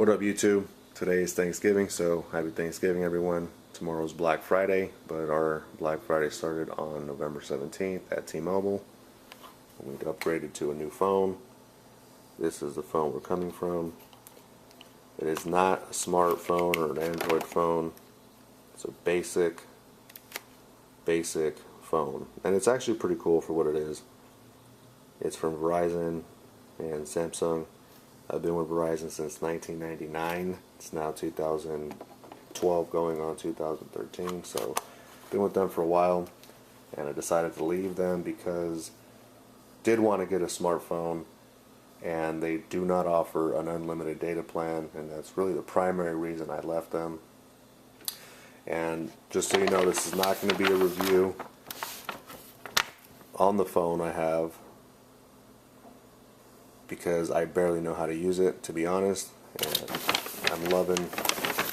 What up, YouTube? Today is Thanksgiving, so happy Thanksgiving, everyone. Tomorrow's Black Friday, but our Black Friday started on November 17th at T-Mobile. We upgraded to a new phone. This is the phone we're coming from. It is not a smartphone or an Android phone. It's a basic phone, and it's actually pretty cool for what it is. It's from Verizon and Samsung. I've been with Verizon since 1999. It's now 2012 going on 2013, so been with them for a while, and I decided to leave them because I did want to get a smartphone, and they do not offer an unlimited data plan, and that's really the primary reason I left them. And just so you know, this is not going to be a review on the phone I have, because I barely know how to use it, to be honest, and I'm loving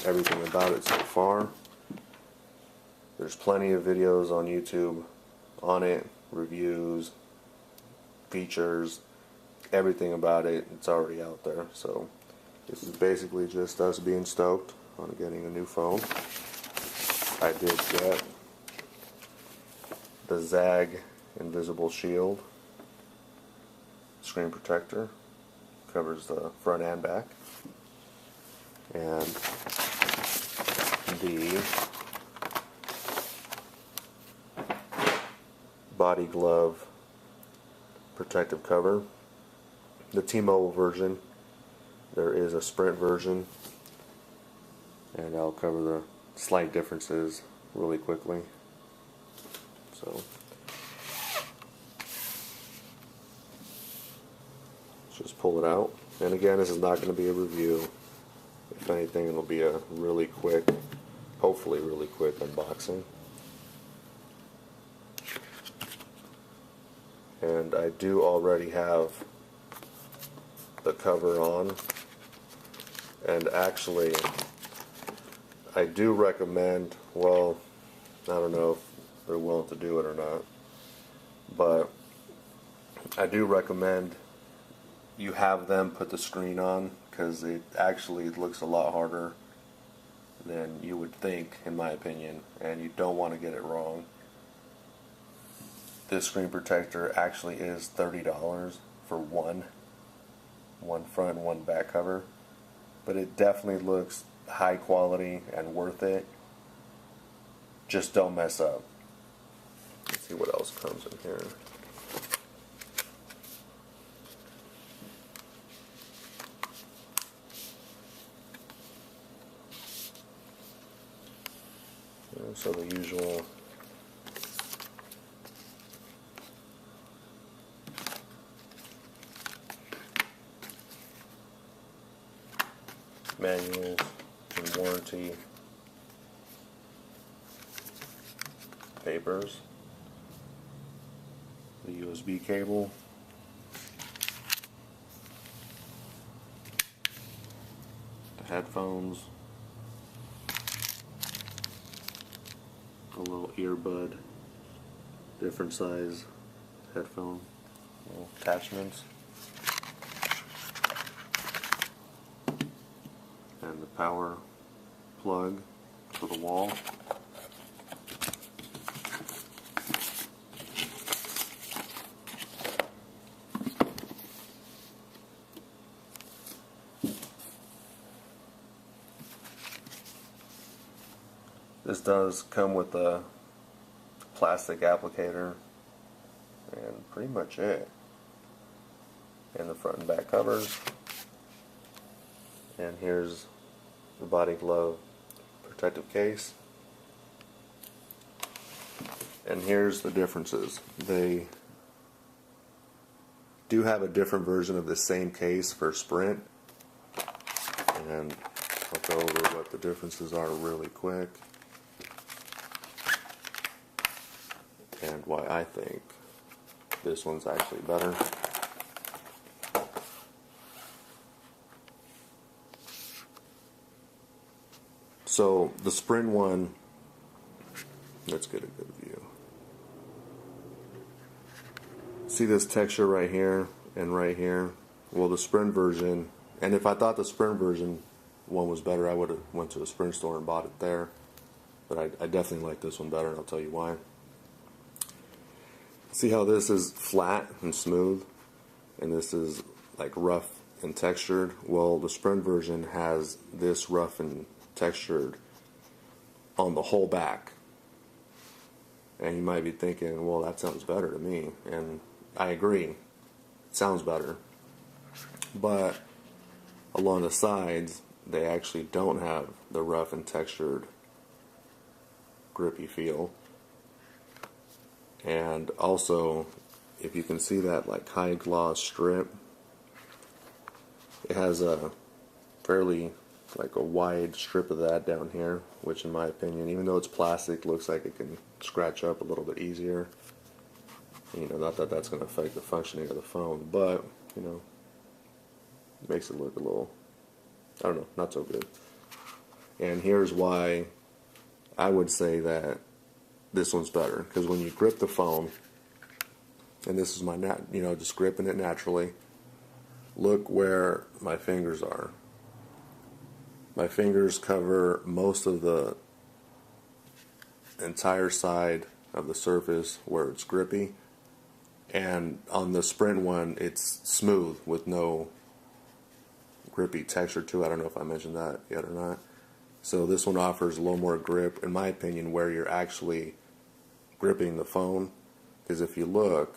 everything about it so far. There's plenty of videos on YouTube on it, reviews, features, everything about it. It's already out there, so this is basically just us being stoked on getting a new phone. I did get the Zagg Invisible Shield screen protector, covers the front and back, and the body glove protective cover. The T-Mobile version, there is a Sprint version, and I'll cover the slight differences really quickly. So just pull it out, and again, this is not going to be a review. If anything, it'll be a really quick, hopefully really quick unboxing. And I do already have the cover on, and actually I do recommend, well, I don't know if they're willing to do it or not, but I do recommend you have them put the screen on, because it actually looks a lot harder than you would think, in my opinion, and you don't want to get it wrong. This screen protector actually is $30 for one front and one back cover, but it definitely looks high quality and worth it. Just don't mess up. Let's see what else comes in here. So the usual manuals and warranty papers, the USB cable, the headphones, a little earbud, different size headphone, little attachments, and the power plug to the wall. This does come with a plastic applicator, and pretty much it. And the front and back covers. And here's the body glove protective case. And here's the differences. They do have a different version of the same case for Sprint, and I'll go over what the differences are really quick, and why I think this one's actually better. So the Sprint one, let's get a good view. See this texture right here and right here? Well, the Sprint version, and if I thought the Sprint version one was better, I would have went to a Sprint store and bought it there. But I definitely like this one better, and I'll tell you why. See how this is flat and smooth, and this is like rough and textured? Well, the Sprint version has this rough and textured on the whole back. And you might be thinking, well, that sounds better to me. And I agree. It sounds better. But along the sides, they actually don't have the rough and textured grippy feel. And also, if you can see that like high gloss strip, it has a fairly like a wide strip of that down here, which in my opinion, even though it's plastic, looks like it can scratch up a little bit easier. You know, not that that's going to affect the functioning of the phone, but, you know, it makes it look a little, I don't know, not so good. And here's why I would say that this one's better, because when you grip the phone, and this is my, just gripping it naturally, look where my fingers are. My fingers cover most of the entire side of the surface where it's grippy, and on the Sprint one it's smooth with no grippy texture to it. I don't know if I mentioned that yet or not. So this one offers a little more grip, in my opinion, where you're actually gripping the phone, because if you look,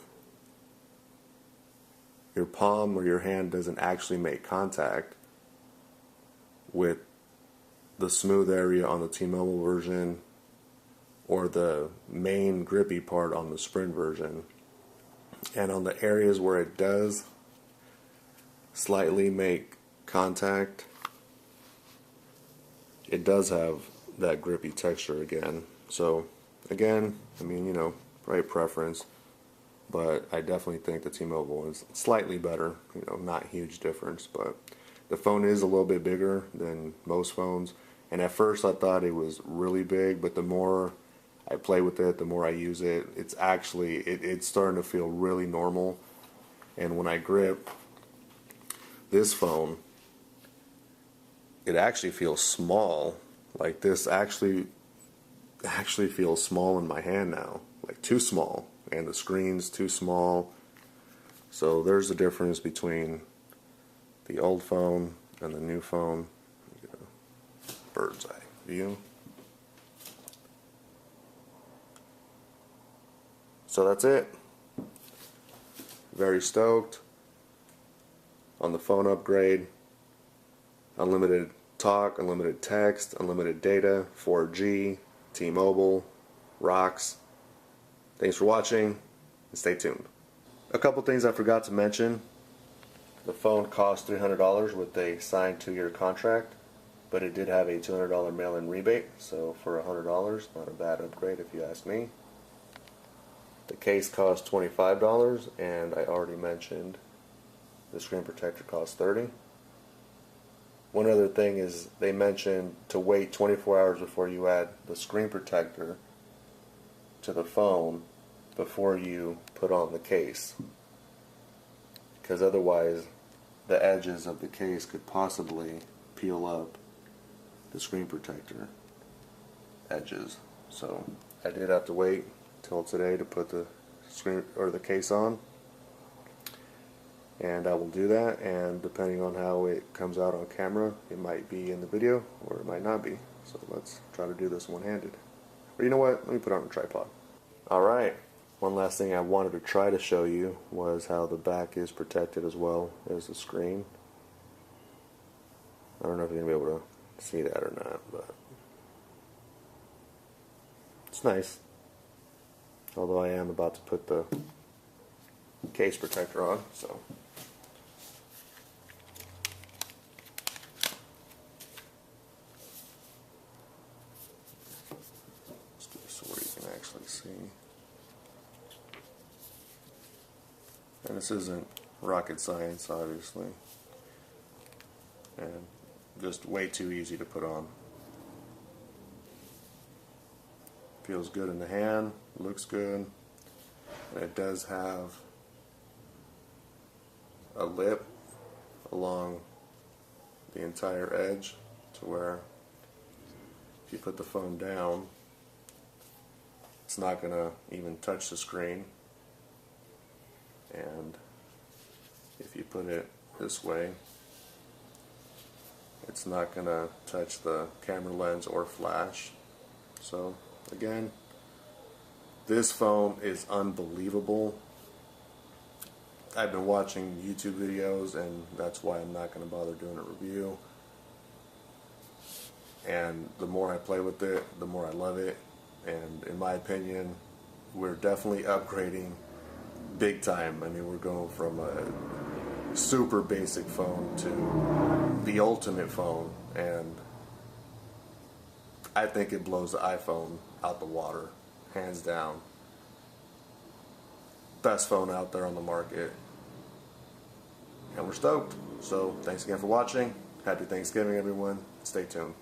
your palm or your hand doesn't actually make contact with the smooth area on the T-Mobile version or the main grippy part on the Sprint version. And on the areas where it does slightly make contact, it does have that grippy texture again. So again, I mean, you know, probably preference, but I definitely think the T-Mobile is slightly better. You know, not huge difference, but the phone is a little bit bigger than most phones. And at first I thought it was really big, but the more I play with it, the more I use it, it's actually, it's starting to feel really normal. And when I grip this phone, it actually feels small. Like this actually feels small in my hand now, like too small, and the screen's too small. So there's a difference between the old phone and the new phone. Bird's eye view. So that's it. Very stoked on the phone upgrade. Unlimited talk, unlimited text, unlimited data, 4G, T-Mobile, rocks. Thanks for watching, and stay tuned. A couple things I forgot to mention. The phone cost $300 with a signed 2-year contract, but it did have a $200 mail-in rebate, so for $100, not a bad upgrade if you ask me. The case cost $25, and I already mentioned the screen protector cost $30. One other thing is they mentioned to wait 24 hours before you add the screen protector to the phone before you put on the case, because otherwise the edges of the case could possibly peel up the screen protector edges. So I did have to wait till today to put the screen or the case on, and I will do that, and depending on how it comes out on camera, it might be in the video or it might not be. So let's try to do this one-handed. Or you know what, let me put it on a tripod. Alright, one last thing I wanted to try to show you was how the back is protected as well as the screen. I don't know if you're going to be able to see that or not, but it's nice. Although I am about to put the case protector on, so let's do this where you can actually see. And this isn't rocket science, obviously, and just way too easy to put on. Feels good in the hand, looks good, and it does have a lip along the entire edge, to where if you put the phone down, it's not going to even touch the screen. And if you put it this way, it's not going to touch the camera lens or flash. So again, this phone is unbelievable. I've been watching YouTube videos, and that's why I'm not going to bother doing a review. And the more I play with it, the more I love it. And in my opinion, we're definitely upgrading big time. I mean, we're going from a super basic phone to the ultimate phone, and I think it blows the iPhone out the water, hands down. Best phone out there on the market, and we're stoked. So thanks again for watching. Happy Thanksgiving, everyone. Stay tuned.